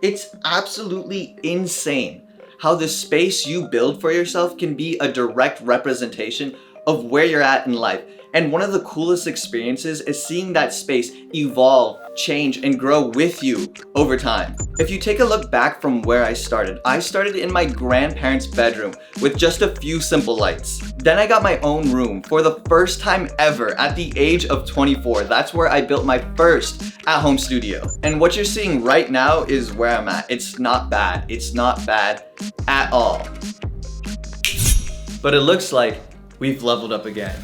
It's absolutely insane how the space you build for yourself can be a direct representation of where you're at in life. And one of the coolest experiences is seeing that space evolve, change, and grow with you over time. If you take a look back from where I started in my grandparents' bedroom with just a few simple lights. Then I got my own room for the first time ever at the age of 24. That's where I built my first at-home studio. And what you're seeing right now is where I'm at. It's not bad. It's not bad at all. But it looks like we've leveled up again.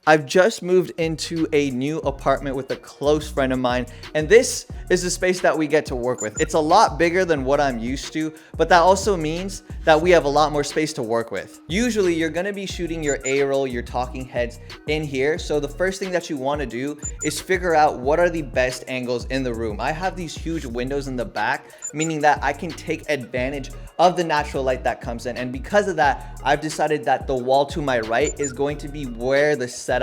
I've just moved into a new apartment with a close friend of mine, and this is the space that we get to work with. It's a lot bigger than what I'm used to, but that also means that we have a lot more space to work with. Usually you're gonna be shooting your A-roll, your talking heads in here, so the first thing that you wanna do is figure out what are the best angles in the room. I have these huge windows in the back, meaning that I can take advantage of the natural light that comes in, and because of that, I've decided that the wall to my right is going to be where the setup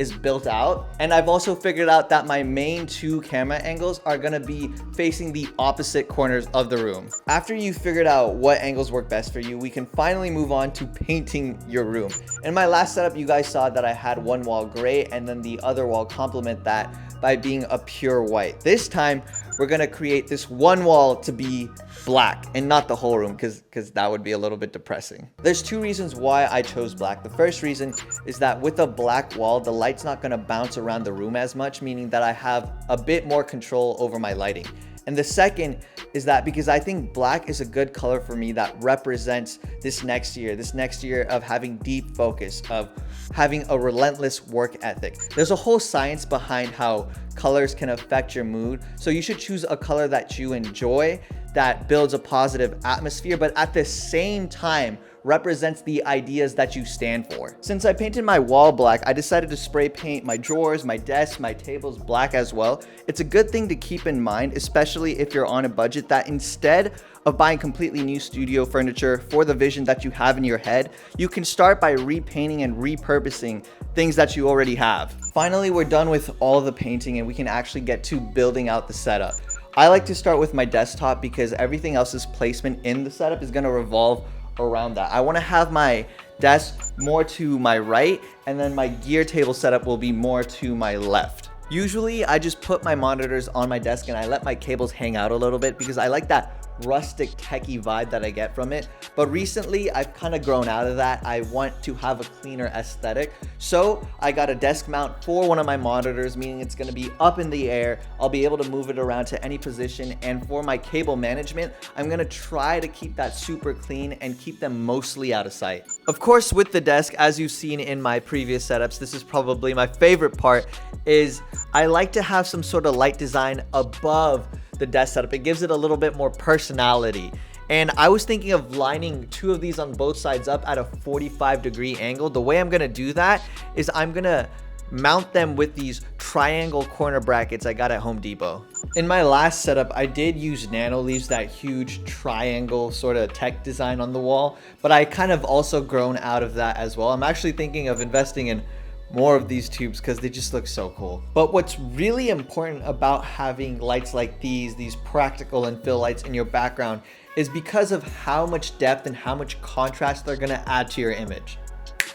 is built out. And I've also figured out that my main two camera angles are gonna be facing the opposite corners of the room. After you've figured out what angles work best for you, we can finally move on to painting your room. In my last setup, you guys saw that I had one wall gray and then the other wall complement that by being a pure white. This time, we're gonna create this one wall to be black and not the whole room because that would be a little bit depressing. There's two reasons why I chose black. The first reason is that with a black wall, the light's not gonna bounce around the room as much, meaning that I have a bit more control over my lighting. And the second is that because I think black is a good color for me that represents this next year of having deep focus, of having a relentless work ethic. There's a whole science behind how colors can affect your mood. So you should choose a color that you enjoy, that builds a positive atmosphere, but at the same time represents the ideas that you stand for. Since I painted my wall black, I decided to spray paint my drawers, my desk, my tables black as well. It's a good thing to keep in mind, especially if you're on a budget, that instead of buying completely new studio furniture for the vision that you have in your head, you can start by repainting and repurposing things that you already have. Finally, we're done with all the painting and we can actually get to building out the setup. I like to start with my desktop because everything else's placement in the setup is gonna revolve around that. I wanna have my desk more to my right and then my gear table setup will be more to my left. Usually I just put my monitors on my desk and I let my cables hang out a little bit because I like that rustic techie vibe that I get from it. But recently I've kind of grown out of that. I want to have a cleaner aesthetic. So I got a desk mount for one of my monitors, meaning it's gonna be up in the air. I'll be able to move it around to any position. And for my cable management, I'm gonna try to keep that super clean and keep them mostly out of sight. Of course, with the desk, as you've seen in my previous setups, this is probably my favorite part, is I like to have some sort of light design above the desk setup. It gives it a little bit more personality. And I was thinking of lining two of these on both sides up at a 45-degree angle. The way I'm gonna do that is I'm gonna mount them with these triangle corner brackets I got at Home Depot. In my last setup, I did use nano leaves, that huge triangle sort of tech design on the wall, but I kind of also grown out of that as well. I'm actually thinking of investing in more of these tubes because they just look so cool. But what's really important about having lights like these practical and fill lights in your background is because of how much depth and how much contrast they're gonna add to your image.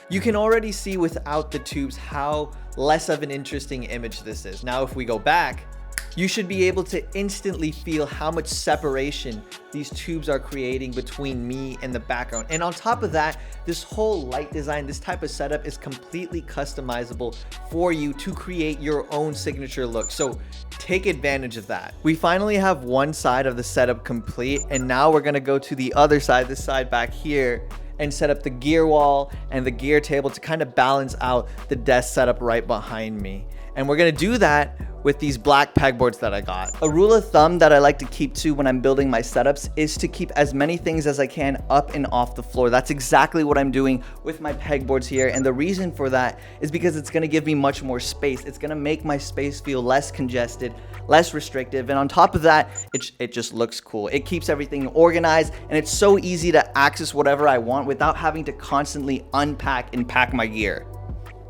You can already see without the tubes how less of an interesting image this is. Now, if we go back, you should be able to instantly feel how much separation these tubes are creating between me and the background. And on top of that, this whole light design, this type of setup is completely customizable for you to create your own signature look. So take advantage of that. We finally have one side of the setup complete, and now we're gonna go to the other side, this side back here, and set up the gear wall and the gear table to kind of balance out the desk setup right behind me. And we're gonna do that with these black pegboards that I got. A rule of thumb that I like to keep to when I'm building my setups is to keep as many things as I can up and off the floor. That's exactly what I'm doing with my pegboards here. And the reason for that is because it's gonna give me much more space. It's gonna make my space feel less congested, less restrictive. And on top of that, it just looks cool. It keeps everything organized, and it's so easy to access whatever I want without having to constantly unpack and pack my gear.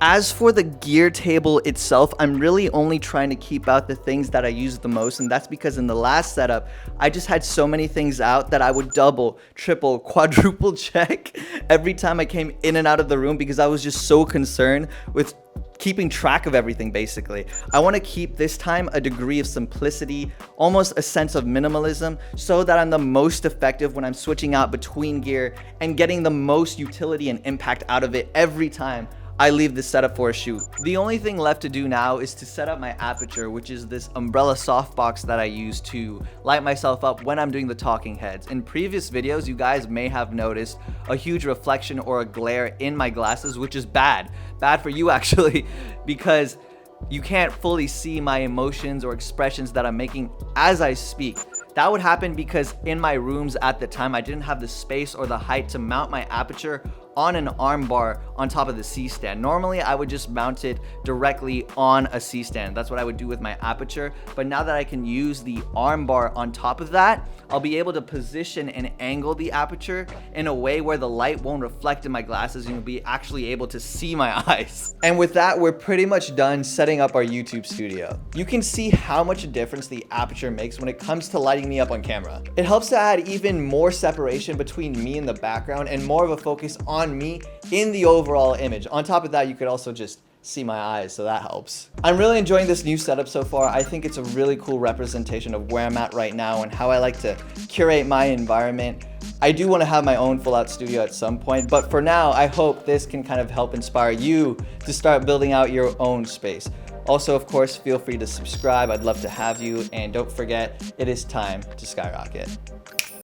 As for the gear table itself, I'm really only trying to keep out the things that I use the most, and that's because in the last setup, I just had so many things out that I would double, triple, quadruple check every time I came in and out of the room because I was just so concerned with keeping track of everything. Basically, I want to keep this time a degree of simplicity, almost a sense of minimalism, so that I'm the most effective when I'm switching out between gear and getting the most utility and impact out of it every time I leave this setup for a shoot. The only thing left to do now is to set up my aperture, which is this umbrella softbox that I use to light myself up when I'm doing the talking heads. In previous videos, you guys may have noticed a huge reflection or a glare in my glasses, which is bad for you actually, because you can't fully see my emotions or expressions that I'm making as I speak. That would happen because in my rooms at the time, I didn't have the space or the height to mount my aperture on an arm bar on top of the C-stand. Normally, I would just mount it directly on a C-stand. That's what I would do with my aperture. But now that I can use the arm bar on top of that, I'll be able to position and angle the aperture in a way where the light won't reflect in my glasses and you'll be actually able to see my eyes. And with that, we're pretty much done setting up our YouTube studio. You can see how much difference the aperture makes when it comes to lighting me up on camera. It helps to add even more separation between me and the background and more of a focus on me in the overall image. On top of that, you could also just see my eyes, so that helps. I'm really enjoying this new setup so far. I think it's a really cool representation of where I'm at right now and how I like to curate my environment. I do want to have my own full-out studio at some point, but for now, I hope this can kind of help inspire you to start building out your own space. Also, of course, feel free to subscribe. I'd love to have you, and don't forget, it is time to skyrocket.